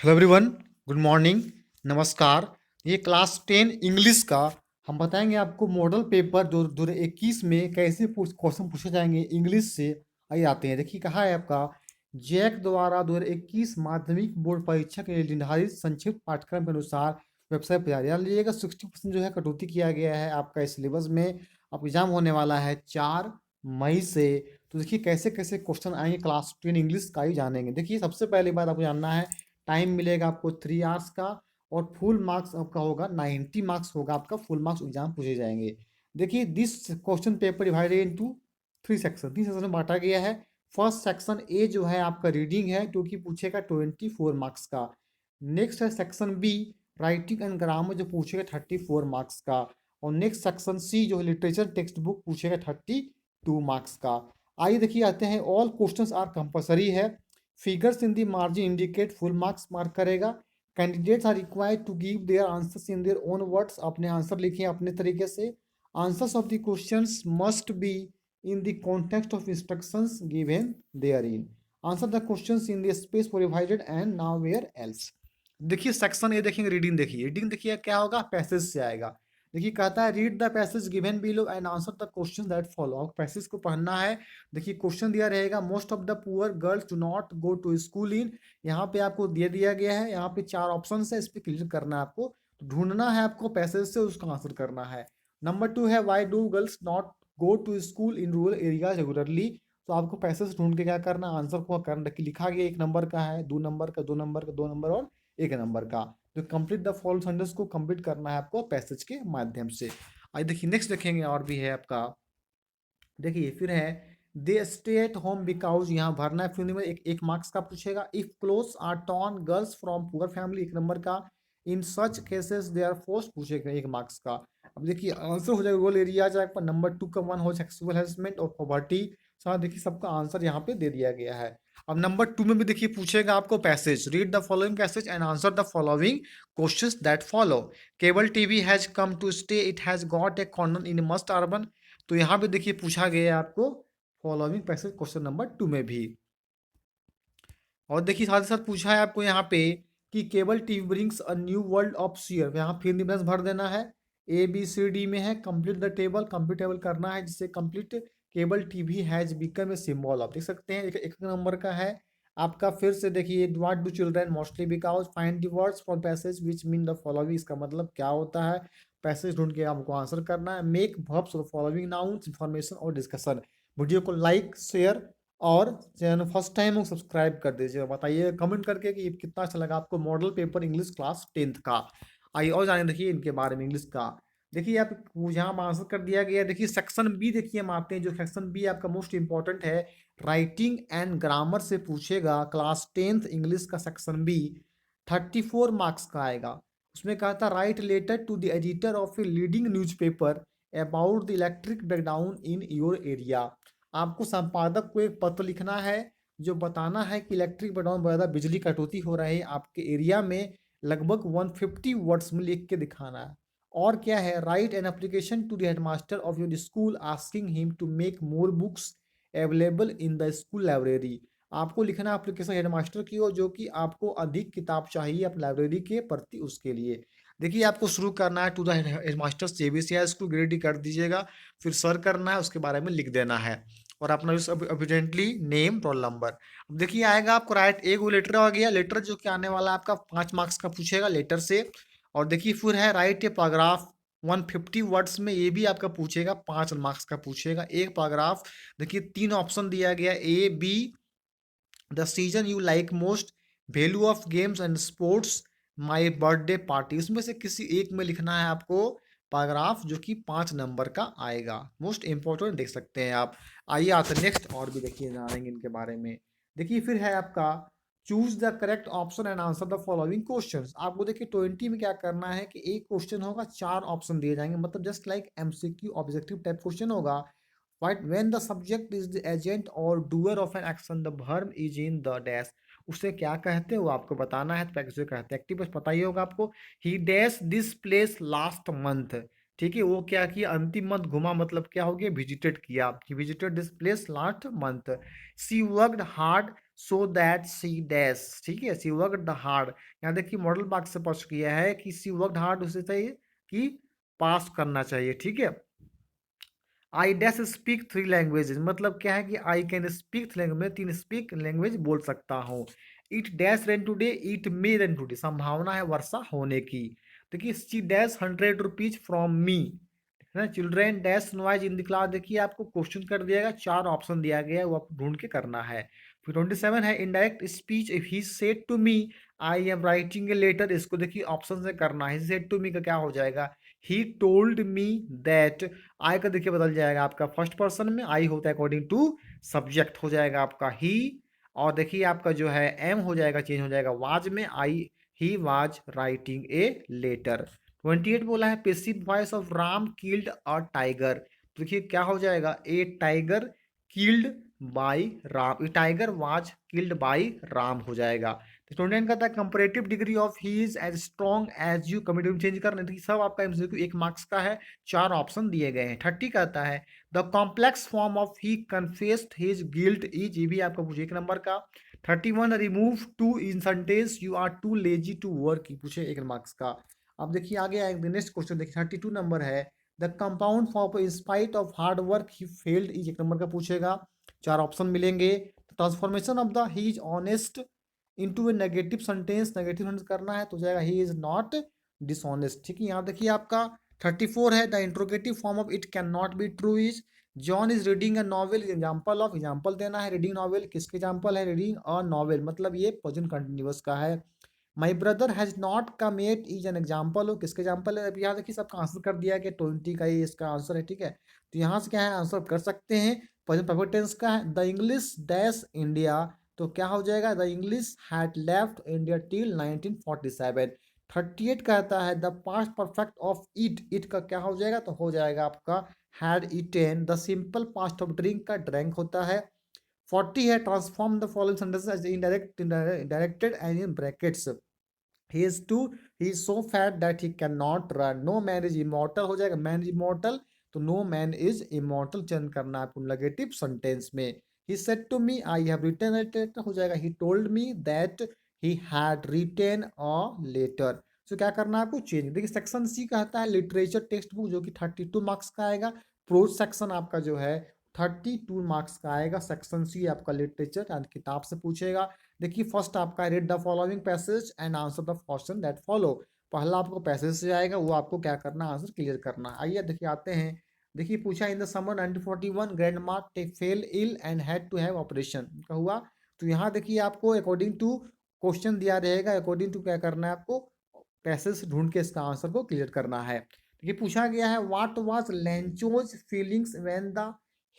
Hello everyone, good morning, नमस्कार। ये class 10 English का हम बताएंगे आपको मॉडल पेपर 2021 में कैसे क्वेश्चन पूछे जाएंगे इंग्लिश से। आइए आते हैं, देखिए कहा है आपका जैक द्वारा 2021 माध्यमिक बोर्ड परीक्षा के लिए निर्धारित संक्षिप्त पाठ्यक्रम के अनुसार वेबसाइट पर जारी। ध्यान लीजिएगा 60% जो है कटौती किया गया है आपका सिलेबस में। आपका एग्जाम होने वाला है 4 मई से। तो देखिए कैसे कैसे क्वेश्चन आएंगे क्लास 10 इंग्लिश का ही जानेंगे। देखिए सबसे पहली बात आपको जानना है, टाइम मिलेगा आपको 3 आवर्स का और फुल मार्क्स आपका होगा 90 मार्क्स होगा आपका, फुल मार्क्स एग्जाम पूछे जाएंगे। देखिए this question paper divided into 3 section, 3 section में बांटा गया है। फर्स्ट सेक्शन ए जो है आपका रीडिंग है, क्योंकि पूछेगा 24 मार्क्स का। नेक्स्ट है section be writing and grammar, जो पूछेगा 34 मार्क्स का। और नेक्स्ट सेक्शन सी जो है लिटरेचर टेक्स्ट बुक, पूछेगा 32 मार्क्स का। आइए देखिए आते हैं, ऑल क्वेश्चंस आर कंपलसरी है। Figures in the margin indicate full marks mark करेगा। Candidates are required to give their answers in their own words, अपने आंसर लिखें अपने तरीके से। Answers of the questions must be in the context of instructions given therein. Answer the questions in the space provided and nowhere else. देखिए section A देखेंगे, reading देखिए, reading देखिए क्या होगा, पैसेज से आएगा। देखिए कहता है read the passage given below and answer the question that follow. आपको पैसेज को पढ़ना है। देखिए क्वेश्चन दिया रहेगा, most of the poor girls do not go to school in. यहाँ पे आपको दे दिया गया है, यहाँ पे 4 ऑप्शन है, इस पे क्लिक करना है आपको। तो ढूंढना है आपको पैसेज से, उसका आंसर करना है। नंबर 2 है why do girls not go to school in rural area regularly. तो आपको पैसेज ढूंढ के क्या करना है, आंसर को करना। लिखा गया 1 नंबर का है, 2 नंबर का, 2 नंबर का, 2 नंबर और 1 नंबर का। तो कंप्लीट द फॉलोइंग सेंटेंस को कंप्लीट करना है आपको पैसेज के माध्यम से। आइए देखिए नेक्स्ट देखेंगे, और भी है आपका। देखिए फिर है they stay at home because, यहाँ भरना है। फिर में एक मार्क्स का पूछेगा। If clothes are torn girls from poor family, 1 number का। In such cases they are forced, पूछेगा 1 मार्क्स का। अब देखिए आंसर हो जाएगा रूरल एरिया जाएगा। नंबर 2 का 1 हो सेक्सुअल हेरासमेंट और पॉवर्टी। साथ देखिए सबका आंसर यहाँ पे दे दिया गया है। अब नंबर 2 में भी देखिए पूछेगा आपको passage, read the following passage and answer the following questions that follow. Cable TV has come to stay, it has got a corner in must urban. तो यहाँ पे देखिए पूछा गया है आपको फॉलोइंग पैसेज क्वेश्चन नंबर 2 में भी। और देखिए साथ ही साथ पूछा है आपको यहाँ पे कि cable TV brings a new world of share. यहाँ फिर निबंस भर देना है। ए बी सी डी में है complete the table, complete table करना है, जिससे complete cable TV has become a symbol. आप देख सकते हैं एक नंबर का है आपका। फिर से देखिए what do children mostly because, find the words from passage which mean the following. इसका मतलब क्या होता है, पैसेज ढूंढ के आपको आंसर करना है। Make verbs following nouns, information और डिस्कशन। वीडियो को लाइक शेयर और चैनल फर्स्ट टाइम हो सब्सक्राइब कर दीजिए। बताइए कमेंट करके कि कितना अच्छा लगा आपको model paper English class 10th का। आइए और जाने देखिए इनके बारे में इंग्लिश का। देखिए आप यहाँ आंसर कर दिया गया। देखिए सेक्शन बी देखिए हम आते हैं, जो सेक्शन बी आपका मोस्ट इंपॉर्टेंट है। राइटिंग एंड ग्रामर से पूछेगा क्लास 10th इंग्लिश का सेक्शन बी। 34 मार्क्स का आएगा। उसमें कहा था write letter to the editor of a leading newspaper about the electric breakdown in your area. आपको संपादक को एक पत्र लिखना है, जो बताना है कि इलेक्ट्रिक ब्रेकडाउन ज़्यादा बिजली कटौती हो रही है आपके एरिया में। लगभग 150 वर्ड्स में लिख के दिखाना है। और क्या है, write an application to the headmaster of your school asking him to make more books available in the school library. आपको लिखना एप्लीकेशन हेडमास्टर की हो, जो कि आपको अधिक किताब चाहिए अपनी लाइब्रेरी के प्रति, उसके लिए। देखिए आपको शुरू करना है to the headmaster CBSE high school grade कर दीजिएगा। फिर सर करना है, उसके बारे में लिख देना है। और अपना एविडेंटली नेम रोल नंबर। अब देखिए आएगा आपको राइट एक वो लेटर आ गया। लेटर जो कि आने वाला है आपका 5 मार्क्स का पूछेगा लेटर से। और देखिए फिर है राइट ए पैराग्राफ 150 वर्ड्स में, ये भी आपका पूछेगा, 5 मार्क्स का पूछेगा एक पैराग्राफ। देखिए 3 ऑप्शन दिया गया, A B, the season you like most, value of games and sports, my birthday party. उसमें से किसी एक में लिखना है आपको पैराग्राफ, जो कि 5 नंबर का आएगा। मोस्ट इंपॉर्टेंट देख सकते हैं आप। आइए आते नेक्स्ट, और भी देखिए जानेंगे इनके बारे में। देखिए फिर है आपका choose the correct option and answer the following questions. आपको देखिए 20 में क्या करना है कि एक क्वेश्चन होगा, 4 ऑप्शन दिए जाएंगे, मतलब just like MCQ objective type question होगा। When the subject is the agent or doer of an action, the verb is in the dash। उसे क्या कहते हैं वो आपको बताना है। तो कैसे कहते हैं, एक्टिव बस पता ही होगा आपको। ही dash this place last month. ठीक है, वो क्या किया, अंतिम मंथ घुमा, मतलब क्या हो गया, विजिटेड किया। He visited this place last month. She worked hard so that she dash, ठीक है, सी वर्कड हार्ड। यहाँ देखिए मॉडल मार्क्स से प्रश्न किया है कि सी वर्कड हार्ड उसे चाहिए कि पास करना चाहिए, ठीक है। I dash speak three languages, मतलब क्या है कि I can speak three language, तीन स्पीक लैंग्वेज बोल सकता हूँ। It dash rain today, it may rain today, संभावना है वर्षा होने की। देखिए she dash 100 rupees from me, है ना। Children dash noise in the class, देखिए आपको क्वेश्चन कर दिया गया, चार ऑप्शन दिया गया है, वो आपको ढूंढ के करना है। फिर 27 है indirect speech, if he said to me I am writing a letter, इसको देखिए ऑप्शन से करना है। सेड टू मी का क्या हो जाएगा, ही टोल्ड मी दैट। आई का देखिए बदल जाएगा आपका फर्स्ट पर्सन में, आई होता है अकॉर्डिंग टू सब्जेक्ट, हो जाएगा आपका ही। और देखिए आपका जो है एम हो जाएगा, चेंज हो जाएगा वाज में, I he was writing a letter. 28 बोला है passive voice of Ram killed a tiger, तो देखिए क्या हो जाएगा, a tiger killed by Ram, a tiger was killed by Ram हो जाएगा। तो 29 कहता है comparative degree of he is as strong as you, community change करना, तो सब आपका एमसीक्यू 1 मार्क्स का है, चार ऑप्शन दिए गए हैं। 30 कहता है the complex form of he confessed his guilt is, ये भी आपका पूछे 1 नंबर का। 31 remove too in sentence you are too lazy to work, पूछे 1 मार्क्स का। अब देखिए आगे आएगा नेक्स्ट क्वेश्चन, देखिए 32 नंबर है the compound for in spite of hard work he failed is, 1 number का पूछेगा, चार ऑप्शन मिलेंगे। Transformation of the he is honest into A negative sentence, negative sentence करना है तो जाएगा ही इज नॉट डिसऑनेस्ट, ठीक है। यहाँ देखिए आपका 34 है the interrogative form of it can not be true is, John is reading a novel, example of, example देना है, रीडिंग नॉवेल किसके एग्जाम्पल है, रीडिंग अ नॉवेल, मतलब ये प्रेजेंट कंटिन्यूअस का है। My brother has not come at is an example हो, किसके एग्जाम्पल है, अब यहाँ देखिए सबका आंसर कर दिया कि 20 का ही इसका आंसर है, ठीक है। तो यहाँ से क्या है आंसर कर सकते हैं, प्रेजेंट परफेक्ट टेंस का है द इंग्लिश डैश इंडिया, तो क्या हो जाएगा the English had left India till 1947। 38 कहता है the past perfect of it, it का क्या हो जाएगा, तो हो जाएगा आपका had eaten, the simple past of drink का ड्रैंक होता है। 40 है transform the following sentences as indirect, directed and in brackets, he is so fat that he cannot run, no man is immortal हो जाएगा, man is immortal तो no man is immortal change करना है आपको negative sentence में। he said to me I have written a letter हो जाएगा he told me that he had written a letter, so क्या करना है आपको चेंज। देखिए सेक्शन सी कहता है लिटरेचर टेक्स्ट बुक, जो कि 32 मार्क्स का आएगा। प्रोज सेक्शन आपका जो है 32 मार्क्स का आएगा। सेक्शन सी आपका लिटरेचर किताब से पूछेगा। देखिए फर्स्ट आपका read the following passage and answer the question that follow, पहला आपको पैसेज से आएगा, वो आपको क्या करना आंसर क्लियर करना है। आइए देखिए आते हैं, देखिए पूछा in the summer 1941 grandma fell ill and had to have operation का हुआ, तो यहाँ देखिए आपको अकॉर्डिंग टू क्वेश्चन दिया रहेगा, अकॉर्डिंग टू क्या करना है आपको पैसेज ढूंढ के इसका आंसर को क्लियर करना है। देखिए पूछा गया है what was Lencho's feelings when the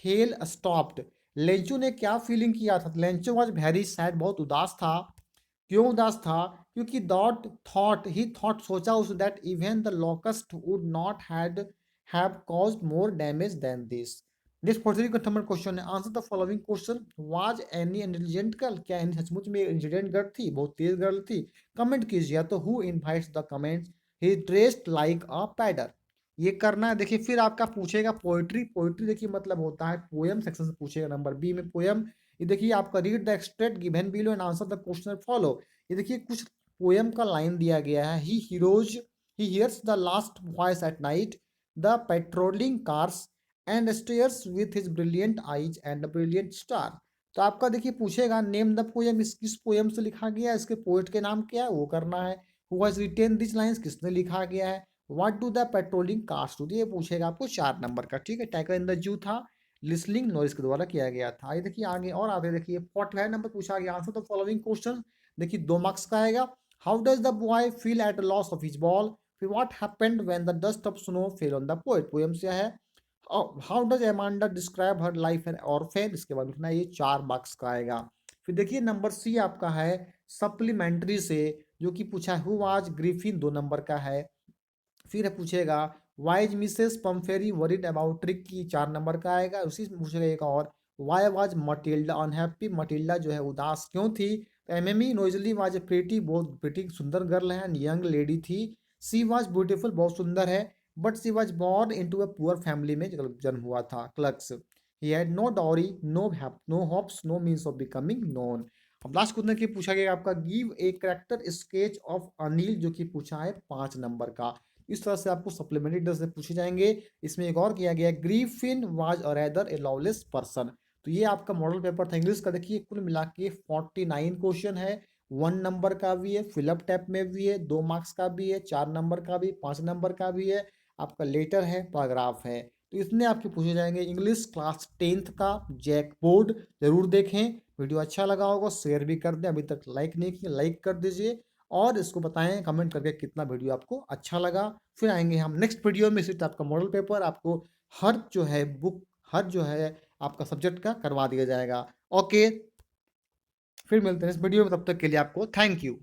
hell stopped, Lencho ने क्या फीलिंग किया था, लेंचो वॉज वेरी सैड, बहुत उदास था। क्यों उदास था, क्योंकि दॉट थॉट ही थॉट सोचा उस that even the locust would not have caused more damage than this. This 43 का नंबर क्वेश्चन है answer the following question, was any intelligent girl, क्या एनी सचमुच में इंटेलिजेंट गर्ल थी, बहुत तेज गर्ल थी, कमेंट कीजिए। तो who invites the comments, he dressed like अ पैडर, ये करना है। देखिए फिर आपका पूछेगा पोएट्री, पोएट्री देखिए मतलब होता है पोएम सेक्शन से पूछेगा, नंबर बी में पोएम। ये देखिए आपका read the extract given below and answer the question follow, ये देखिए कुछ पोएम का लाइन दिया गया है, he hears the last voice at night the patrolling cars and stairs with his brilliant eyes and the brilliant star. तो आपका देखिए पूछेगा नेम द पोएम, इस किस पोएम से लिखा गया है, इसके पोएट के नाम क्या है वो करना है। Who has retain this lines, किसने लिखा गया है। What do the patrolling cars do, ये पूछेगा आपको 4 नंबर का, ठीक है। टाइगर इन द जू था, लिसनिंग नॉइज के द्वारा किया गया था। आइए देखिए आगे और आगे देखिए 45 नंबर पूछा गया आंसर द फॉलोइंग क्वेश्चन, देखिए 2 मार्क्स का आएगा। How does the boy feel at loss of his ball, फिर what happened when the dust of snow fell on the poet, poem से है। How does Amanda describe her life an orphan, इसके बाद लिखना, ये 4 marks का आएगा। फिर देखिए नंबर सी आपका है सप्लीमेंट्री से, जो कि पूछा हु वाज ग्रिफिन, 2 नंबर का है। फिर पूछेगा why's Mrs Pumphrey worried about Tricki की, 4 नंबर का आएगा। उसी से पूछेगा एक और why was Matilda unhappy, Matilda जो है उदास क्यों थी। MME Loisel was a pretty, बहुत प्रीटी सुंदर गर्ल है, यंग लेडी थी। सी वाज ब्यूटीफुल, बहुत सुंदर है, but she was born into a poor family में जन्म हुआ था, clerks. He had no dowry, no hopes, no means of becoming known. अब लास्ट क्वेश्चन की पूछा गया आपका give a character sketch of Anil, जो कि पूछा है 5 नंबर का। इस तरह से आपको सप्लीमेंट्री ड्रेस से पूछे जाएंगे। इसमें एक और किया गया है, ग्रीफिन वाज और रेदर ए लॉलेस पर्सन। तो ये आपका मॉडल पेपर था इंग्लिश का। देखिए कुल मिला के 49 क्वेश्चन है। 1 नंबर का भी है, फिलअप टाइप में भी है, 2 मार्क्स का भी है, 4 नंबर का भी, 5 नंबर का भी है, आपका लेटर है, पैराग्राफ है। तो इतने आपके पूछे जाएंगे इंग्लिश क्लास 10th का जैक बोर्ड। जरूर देखें, वीडियो अच्छा लगा होगा शेयर भी कर दें, अभी तक लाइक नहीं किया लाइक कर दीजिए, और इसको बताएं कमेंट करके कितना वीडियो आपको अच्छा लगा। फिर आएंगे हम नेक्स्ट वीडियो में, सिर्फ आपका मॉडल पेपर आपको हर जो है बुक, हर जो है आपका सब्जेक्ट का करवा दिया जाएगा। ओके, फिर मिलते हैं इस वीडियो में, तब तक के लिए आपको थैंक यू।